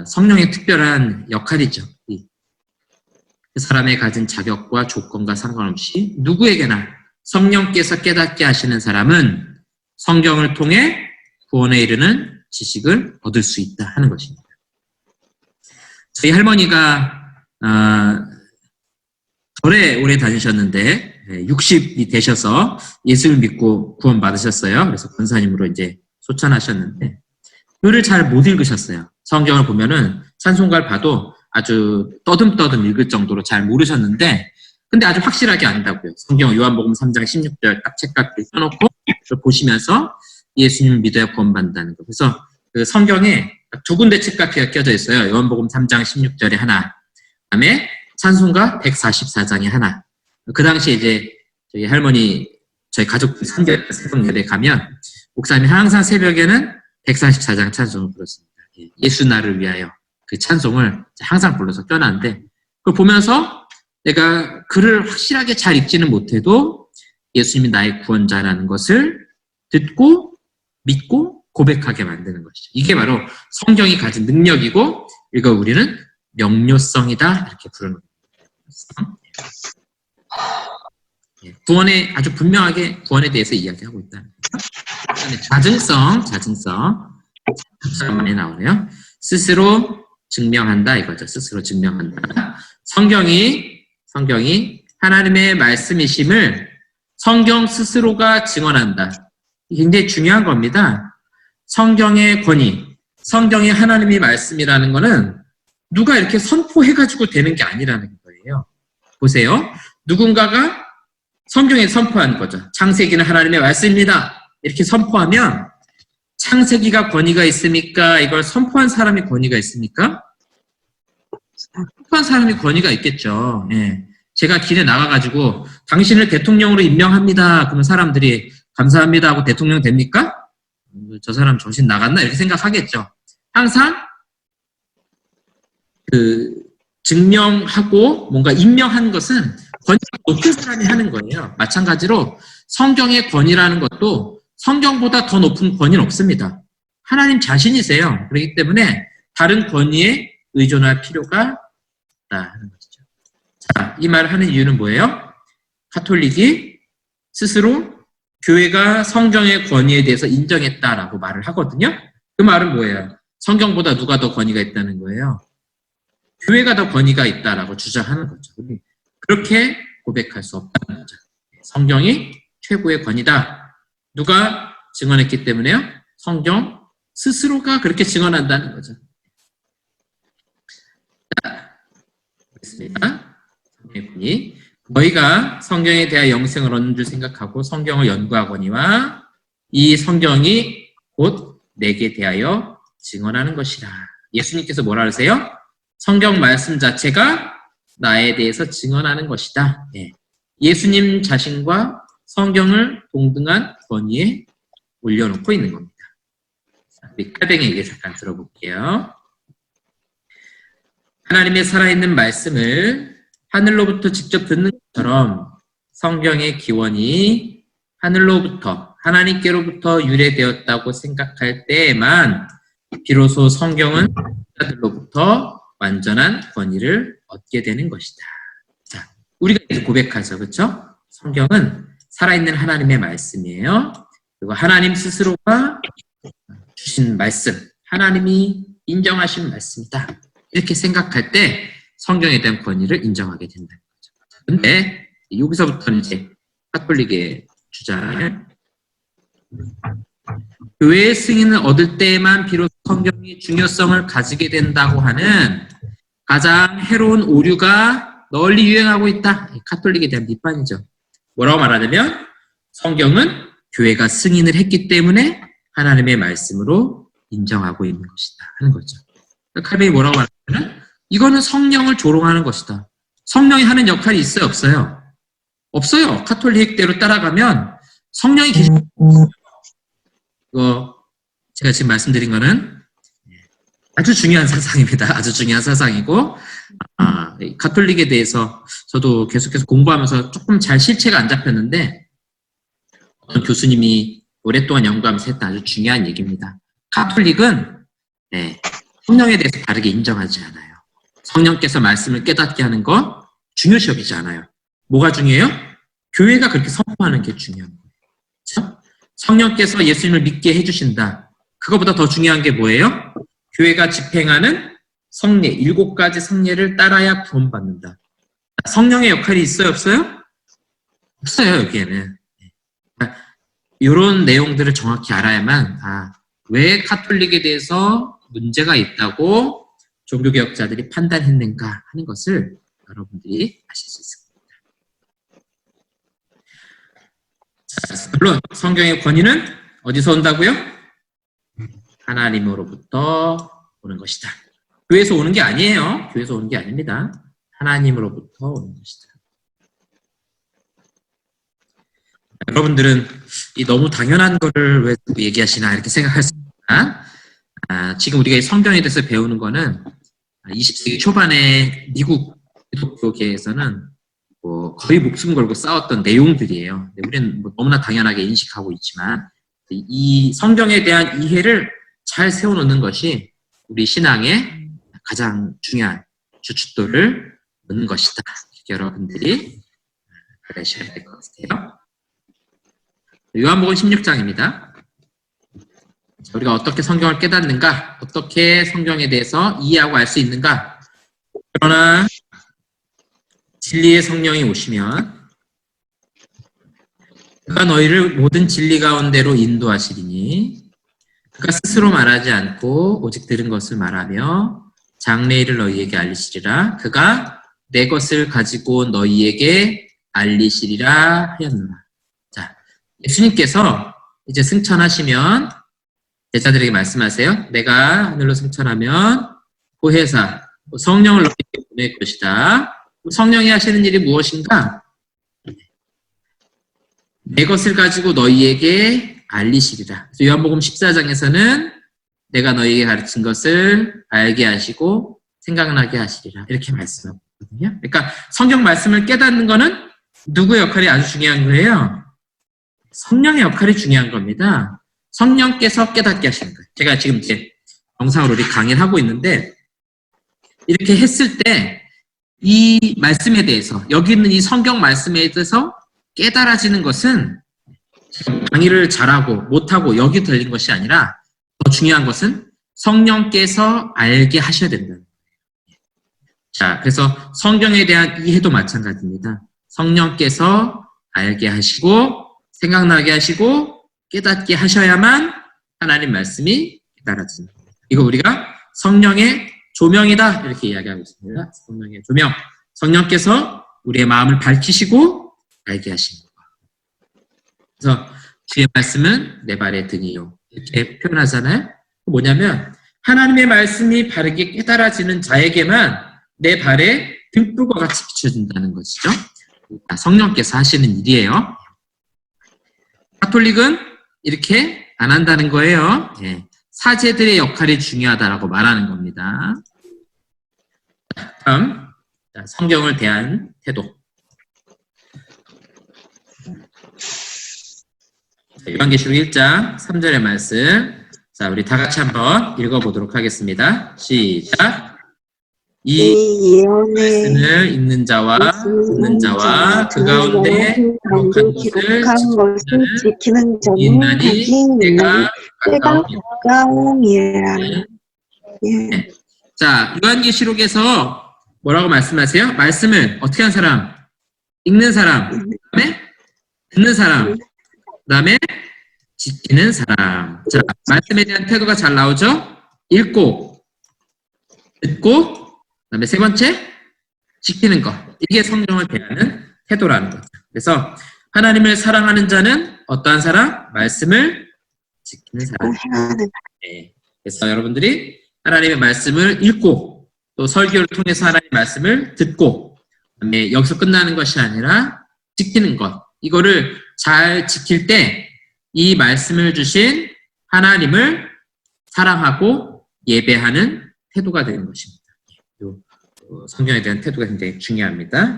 성령의 특별한 역할이죠. 그 사람의 가진 자격과 조건과 상관없이 누구에게나 성령께서 깨닫게 하시는 사람은 성경을 통해 구원에 이르는 지식을 얻을 수 있다 하는 것입니다. 저희 할머니가 절에 오래 다니셨는데 60이 되셔서 예수를 믿고 구원받으셨어요. 그래서 권사님으로 이제 소천하셨는데 글을 잘 못 읽으셨어요. 성경을 보면은 찬송가를 봐도 아주 떠듬떠듬 읽을 정도로 잘 모르셨는데 근데 아주 확실하게 안다고요. 성경 요한복음 3장 16절 딱 책깎이 펴놓고 보시면서 예수님 믿어야 구원받는다는 거. 그래서 그 성경에 두 군데 책깎이가 껴져 있어요. 요한복음 3장 16절에 하나, 그다음에 찬송가 144장에 하나. 그 당시에 이제 저희 할머니, 저희 가족들 새벽 예배 가면 목사님이 항상 새벽에는 144장 찬송을 불렀습니다. 예수 나를 위하여 그 찬송을 항상 불러서 껴놨는데 그걸 보면서 내가 글을 확실하게 잘 읽지는 못해도 예수님이 나의 구원자라는 것을 듣고 믿고 고백하게 만드는 것이죠. 이게 바로 성경이 가진 능력이고 이거 우리는 명료성이다 이렇게 부르는 거예요. 구원에 아주 분명하게 구원에 대해서 이야기하고 있다. 자증성 많이 나오네요. 스스로 증명한다 이거죠. 스스로 증명한다. 성경이 하나님의 말씀이심을 성경 스스로가 증언한다. 굉장히 중요한 겁니다. 성경의 권위, 성경이 하나님의 말씀이라는 거는 누가 이렇게 선포해가지고 되는 게 아니라는 거예요. 보세요. 누군가가 성경에 선포한 거죠. 창세기는 하나님의 말씀입니다. 이렇게 선포하면 창세기가 권위가 있습니까? 이걸 선포한 사람이 권위가 있습니까? 선포한 사람이 권위가 있겠죠. 예. 제가 길에 나가가지고 당신을 대통령으로 임명합니다. 그러면 사람들이 감사합니다 하고 대통령 됩니까? 저 사람 정신 나갔나? 이렇게 생각하겠죠. 항상 증명하고 뭔가 임명한 것은 권위가 높은 사람이 하는 거예요. 마찬가지로 성경의 권위라는 것도 성경보다 더 높은 권위는 없습니다. 하나님 자신이세요. 그렇기 때문에 다른 권위에 의존할 필요가 없다 하는 것이죠. 자, 이 말을 하는 이유는 뭐예요? 가톨릭이 스스로 교회가 성경의 권위에 대해서 인정했다라고 말을 하거든요. 그 말은 뭐예요? 성경보다 누가 더 권위가 있다는 거예요? 교회가 더 권위가 있다라고 주장하는 거죠. 그렇게 고백할 수 없다는 거죠. 성경이 최고의 권위다. 누가 증언했기 때문에요? 성경 스스로가 그렇게 증언한다는 거죠. 자, 보겠습니다. 성경의 권위. 너희가 성경에 대하여 영생을 얻는 줄 생각하고 성경을 연구하거니와 이 성경이 곧 내게 대하여 증언하는 것이라. 예수님께서 뭐라 그러세요? 성경 말씀 자체가 나에 대해서 증언하는 것이다. 네. 예수님 자신과 성경을 동등한 권위에 올려놓고 있는 겁니다. 우리 칼뱅의 얘기 잠깐 들어볼게요. 하나님의 살아있는 말씀을 하늘로부터 직접 듣는 것처럼 성경의 기원이 하늘로부터 하나님께로부터 유래되었다고 생각할 때에만 비로소 성경은 자들로부터 완전한 권위를 얻게 되는 것이다. 자, 우리가 이렇게 고백하죠. 그렇죠? 성경은 살아있는 하나님의 말씀이에요. 그리고 하나님 스스로가 주신 말씀, 하나님이 인정하신 말씀이다. 이렇게 생각할 때 성경에 대한 권위를 인정하게 된다는 거죠. 근데 여기서부터는 이제 카톨릭의 주장, 교회의 승인을 얻을 때에만 비로소 성경이 중요성을 가지게 된다고 하는 가장 해로운 오류가 널리 유행하고 있다. 카톨릭에 대한 비판이죠. 뭐라고 말하냐면 성경은 교회가 승인을 했기 때문에 하나님의 말씀으로 인정하고 있는 것이다 하는 거죠. 칼뱅이 뭐라고 말하냐면 이거는 성령을 조롱하는 것이다. 성령이 하는 역할이 있어요, 없어요? 없어요. 카톨릭대로 따라가면 성령이 계시는 이거 제가 지금 말씀드린 거는 아주 중요한 사상입니다. 아주 중요한 사상이고 가톨릭에 대해서 저도 계속해서 공부하면서 조금 잘 실체가 안 잡혔는데 어떤 교수님이 오랫동안 연구하면서 했던 아주 중요한 얘기입니다. 가톨릭은 성령에 대해서 다르게 인정하지 않아요. 성령께서 말씀을 깨닫게 하는 건 중요시 여기지 않아요. 뭐가 중요해요? 교회가 그렇게 선포하는 게 중요한 거예요. 그렇죠? 성령께서 예수님을 믿게 해주신다. 그거보다 더 중요한 게 뭐예요? 교회가 집행하는 성례, 7가지 성례를 따라야 구원받는다. 성령의 역할이 있어요, 없어요? 없어요, 여기에는. 이런 내용들을 정확히 알아야만 왜 카톨릭에 대해서 문제가 있다고 종교개혁자들이 판단했는가 하는 것을 여러분들이 아실 수 있습니다. 물론 성경의 권위는 어디서 온다고요? 하나님으로부터 오는 것이다. 교회에서 오는 게 아니에요. 교회에서 오는 게 아닙니다. 하나님으로부터 오는 것이다. 여러분들은 이 너무 당연한 거를 왜 얘기하시나 이렇게 생각할 수 있지만 지금 우리가 성경에 대해서 배우는 거는 20세기 초반에 미국 기독교계에서는 거의 목숨 걸고 싸웠던 내용들이에요. 우리는 너무나 당연하게 인식하고 있지만 이 성경에 대한 이해를 잘 세워놓는 것이 우리 신앙의 가장 중요한 주춧돌을 놓는 것이다. 이렇게 여러분들이 알아주셔야 될 것 같아요. 요한복음 16장입니다. 우리가 어떻게 성경을 깨닫는가? 어떻게 성경에 대해서 이해하고 알 수 있는가? 그러나 진리의 성령이 오시면 그가 너희를 모든 진리 가운데로 인도하시리니 그가 스스로 말하지 않고 오직 들은 것을 말하며 장래일을 너희에게 알리시리라. 그가 내 것을 가지고 너희에게 알리시리라 하였노라. 자, 예수님께서 이제 승천하시면 제자들에게 말씀하세요. 내가 하늘로 승천하면 보혜사 성령을 너희에게 보낼 것이다. 성령이 하시는 일이 무엇인가? 내 것을 가지고 너희에게 알리시리라. 그래서 요한복음 14장에서는 내가 너희에게 가르친 것을 알게 하시고 생각나게 하시리라. 이렇게 말씀하거든요. 그러니까 성경 말씀을 깨닫는 거는 누구의 역할이 아주 중요한 거예요? 성령의 역할이 중요한 겁니다. 성령께서 깨닫게 하시는 거예요. 제가 지금 이제 영상으로 우리 강의를 하고 있는데 이렇게 했을 때 이 말씀에 대해서 여기 있는 이 성경 말씀에 대해서 깨달아지는 것은 강의를 잘하고 못하고 여기 들린 것이 아니라 더 중요한 것은 성령께서 알게 하셔야 된다는 거예요. 자, 그래서 성경에 대한 이해도 마찬가지입니다. 성령께서 알게 하시고 생각나게 하시고 깨닫게 하셔야만 하나님 말씀이 깨달아집니다. 이거 우리가 성령의 조명이다 이렇게 이야기하고 있습니다. 성령의 조명. 성령께서 우리의 마음을 밝히시고 알게 하시는 것. 그래서 주의 말씀은 내 발의 등이요. 이렇게 표현하잖아요. 뭐냐면 하나님의 말씀이 바르게 깨달아지는 자에게만 내 발에 등불과 같이 비춰준다는 것이죠. 성령께서 하시는 일이에요. 가톨릭은 이렇게 안 한다는 거예요. 사제들의 역할이 중요하다라고 말하는 겁니다. 다음 성경을 대한 태도. 요한계시록 1장 3절의 말씀. 자, 우리 다 같이 한번 읽어보도록 하겠습니다. 시작. 이 예언의 말씀을 읽는 자와 듣는 자와 그 가운데 기록한 것을 지키는 자는 인간이 복이 있나니 때가 가까우니라. 가까움이라. 네. 자, 요한계시록에서 뭐라고 말씀하세요? 말씀을 어떻게 한 사람? 읽는 사람, 그다음에 듣는 사람, 그다음에 지키는 사람. 자, 말씀에 대한 태도가 잘 나오죠? 읽고, 듣고, 그다음에 세 번째, 지키는 것. 이게 성경을 대하는 태도라는 거죠. 그래서 하나님을 사랑하는 자는 어떠한 사람? 말씀을 지키는 사람. 네. 그래서 여러분들이 하나님의 말씀을 읽고 또 설교를 통해서 하나님의 말씀을 듣고 그다음에 여기서 끝나는 것이 아니라 지키는 것. 이거를 잘 지킬 때 이 말씀을 주신 하나님을 사랑하고 예배하는 태도가 되는 것입니다. 성경에 대한 태도가 굉장히 중요합니다.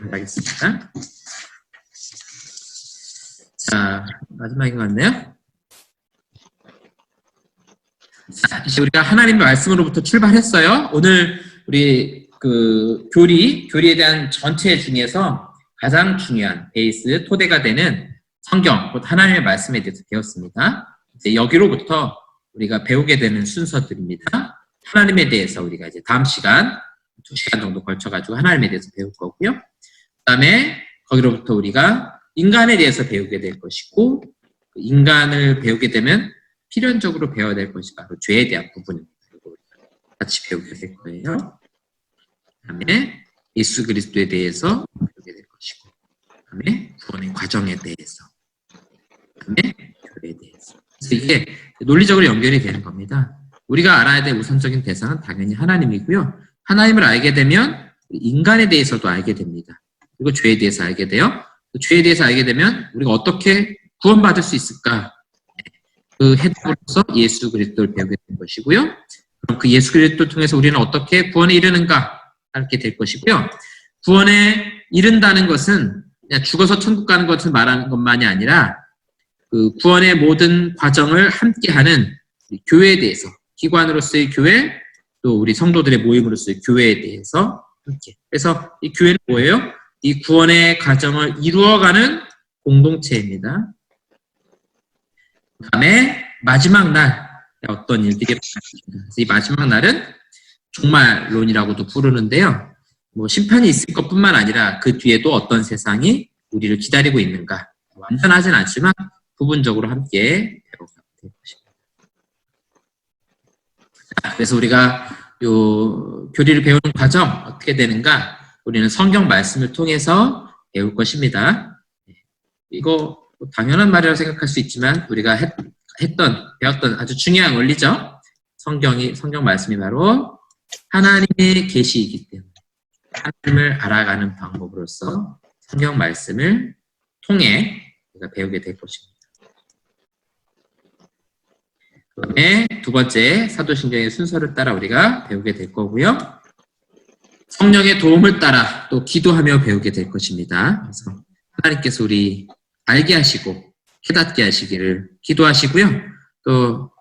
바라겠습니다. 자, 마지막인 것 같네요. 자, 이제 우리가 하나님의 말씀으로부터 출발했어요. 오늘 우리 교리에 대한 전체 중에서 가장 중요한 베이스, 토대가 되는 성경, 곧 하나님의 말씀에 대해서 배웠습니다. 이제 여기로부터 우리가 배우게 되는 순서들입니다. 하나님에 대해서 우리가 이제 다음 시간, 2시간 정도 걸쳐가지고 하나님에 대해서 배울 거고요. 그 다음에 거기로부터 우리가 인간에 대해서 배우게 될 것이고, 인간을 배우게 되면 필연적으로 배워야 될 것이 바로 죄에 대한 부분입니다. 같이 배우게 될 거예요. 그 다음에 예수 그리스도에 대해서 배우게 될 것이고, 그 다음에 구원의 과정에 대해서, 그 다음에 교회에 대해서. 그래서 이게 논리적으로 연결이 되는 겁니다. 우리가 알아야 될 우선적인 대상은 당연히 하나님이고요. 하나님을 알게 되면 인간에 대해서도 알게 됩니다. 그리고 죄에 대해서 알게 돼요. 죄에 대해서 알게 되면 우리가 어떻게 구원받을 수 있을까? 그 해답으로서 예수 그리스도를 배우게 된 것이고요. 그럼 그 예수 그리스도를 통해서 우리는 어떻게 구원에 이르는가? 알게 될 것이고요. 구원에 이른다는 것은 그냥 죽어서 천국 가는 것을 말하는 것만이 아니라 그 구원의 모든 과정을 함께하는 교회에 대해서, 기관으로서의 교회, 또 우리 성도들의 모임으로서의 교회에 대해서 함께. 그래서 이 교회는 뭐예요? 이 구원의 과정을 이루어가는 공동체입니다. 그 다음에 마지막 날 어떤 일들이 벌어집니다. 이 마지막 날은 종말론이라고도 부르는데요. 뭐 심판이 있을 것뿐만 아니라 그 뒤에도 어떤 세상이 우리를 기다리고 있는가. 완전하진 않지만 부분적으로 함께 배워가게 될 것입니다. 그래서 우리가 요 교리를 배우는 과정 어떻게 되는가? 우리는 성경 말씀을 통해서 배울 것입니다. 이거 당연한 말이라고 생각할 수 있지만 우리가 배웠던 아주 중요한 원리죠. 성경 말씀이 바로 하나님의 계시이기 때문에 하나님을 알아가는 방법으로서 성경 말씀을 통해 우리가 배우게 될 것입니다. 그다음에 두 번째 사도신경의 순서를 따라 우리가 배우게 될 거고요. 성령의 도움을 따라 또 기도하며 배우게 될 것입니다. 그래서 하나님께서 우리 알게 하시고 깨닫게 하시기를 기도하시고요. 또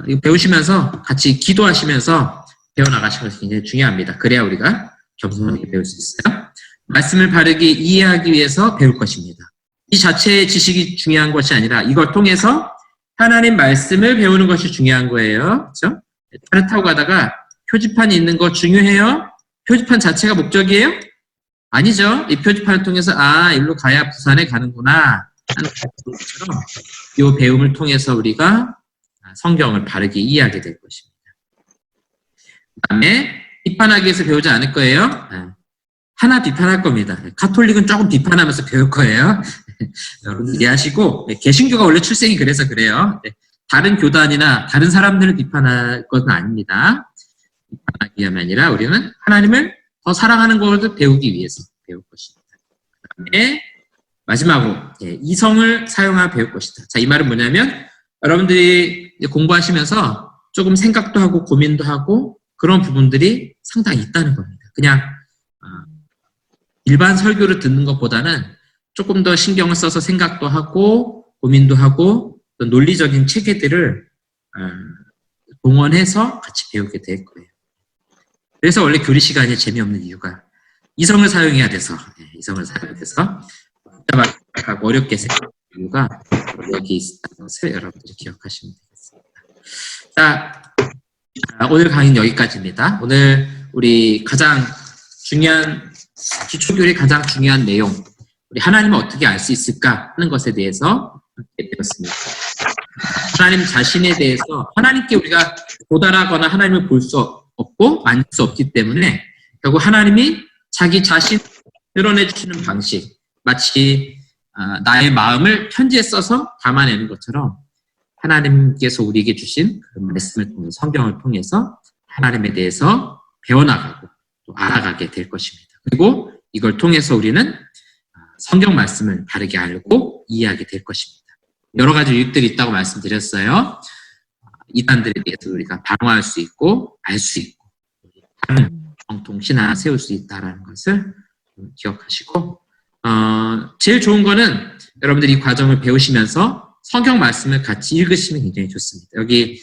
이거 배우시면서 같이 기도하시면서 배워나가시는 것이 굉장히 중요합니다. 그래야 우리가 겸손하게 배울 수 있어요. 말씀을 바르게 이해하기 위해서 배울 것입니다. 이 자체의 지식이 중요한 것이 아니라 이걸 통해서 하나님 말씀을 배우는 것이 중요한 거예요. 그렇죠? 차를 타고 가다가 표지판이 있는 거 중요해요? 표지판 자체가 목적이에요? 아니죠. 이 표지판을 통해서 일로 가야 부산에 가는구나 하는 것처럼 이 배움을 통해서 우리가 성경을 바르게 이해하게 될 것입니다. 그 다음에 비판하기 위해서 배우지 않을 거예요. 하나 비판할 겁니다. 가톨릭은 조금 비판하면서 배울 거예요. 여러분 이해하시고, 개신교가 원래 출생이 그래서 그래요. 다른 교단이나 다른 사람들을 비판할 것은 아닙니다. 비판하기 위함이 아니라 우리는 하나님을 더 사랑하는 것을 배우기 위해서 배울 것입니다. 그 다음에 마지막으로 이성을 사용하여 배울 것이다. 자, 이 말은 뭐냐면 여러분들이 공부하시면서 조금 생각도 하고 고민도 하고 그런 부분들이 상당히 있다는 겁니다. 그냥 일반 설교를 듣는 것보다는 조금 더 신경을 써서 생각도 하고 고민도 하고 또 논리적인 체계들을 동원해서 같이 배우게 될 거예요. 그래서 원래 교리 시간이 재미없는 이유가 이성을 사용해야 돼서, 이성을 사용해야 돼서 복잡하고 어렵게 생각하는 이유가 여기 있다는 것을 여러분들이 기억하시면 되겠습니다. 자, 오늘 강의는 여기까지입니다. 오늘 우리 가장 중요한 기초교리 가장 중요한 내용, 우리 하나님을 어떻게 알 수 있을까 하는 것에 대해서 함께 배웠습니다. 하나님 자신에 대해서 하나님께 우리가 도달하거나 하나님을 볼 수 없고 만질 수 없기 때문에 결국 하나님이 자기 자신 드러내 주시는 방식, 마치 나의 마음을 편지에 써서 담아내는 것처럼 하나님께서 우리에게 주신 그 말씀을 통해 성경을 통해서 하나님에 대해서 배워나가고 또 알아가게 될 것입니다. 그리고 이걸 통해서 우리는 성경 말씀을 바르게 알고 이해하게 될 것입니다. 여러 가지 유익들이 있다고 말씀드렸어요. 이단들에 대해서 우리가 방어할 수 있고 알 수 있고 다른 정통 신앙을 세울 수 있다는 것을 기억하시고 제일 좋은 거는 여러분들이 이 과정을 배우시면서 성경 말씀을 같이 읽으시면 굉장히 좋습니다. 여기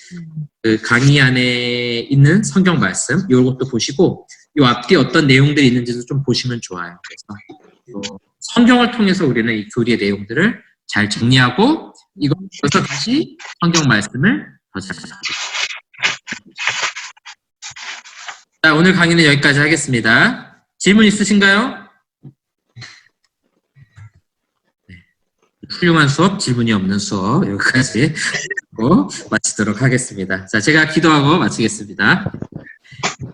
그 강의 안에 있는 성경 말씀 이것도 보시고 이 앞뒤에 어떤 내용들이 있는지도 좀 보시면 좋아요. 그래서 성경을 통해서 우리는 이 교리의 내용들을 잘 정리하고 이것에서 다시 성경 말씀을 더 잘 알아보겠습니다. 자, 오늘 강의는 여기까지 하겠습니다. 질문 있으신가요? 네. 훌륭한 수업, 질문이 없는 수업 여기까지 마치도록 하겠습니다. 자, 제가 기도하고 마치겠습니다.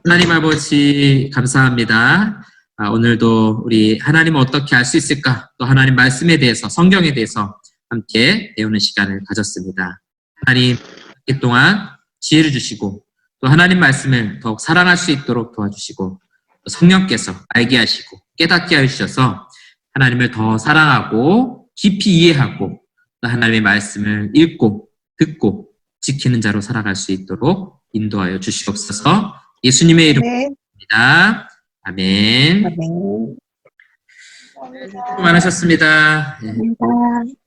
하나님 아버지 감사합니다. 오늘도 우리 하나님을 어떻게 알 수 있을까? 또 하나님 말씀에 대해서, 성경에 대해서 함께 배우는 시간을 가졌습니다. 하나님, 이 동안 지혜를 주시고 또 하나님 말씀을 더욱 사랑할 수 있도록 도와주시고 또 성령께서 알게 하시고 깨닫게 해주셔서 하나님을 더 사랑하고 깊이 이해하고 또 하나님의 말씀을 읽고 듣고 지키는 자로 살아갈 수 있도록 인도하여 주시옵소서. 예수님의 이름입니다. 아멘. 아멘. 수고 많으셨습니다. 감사합니다.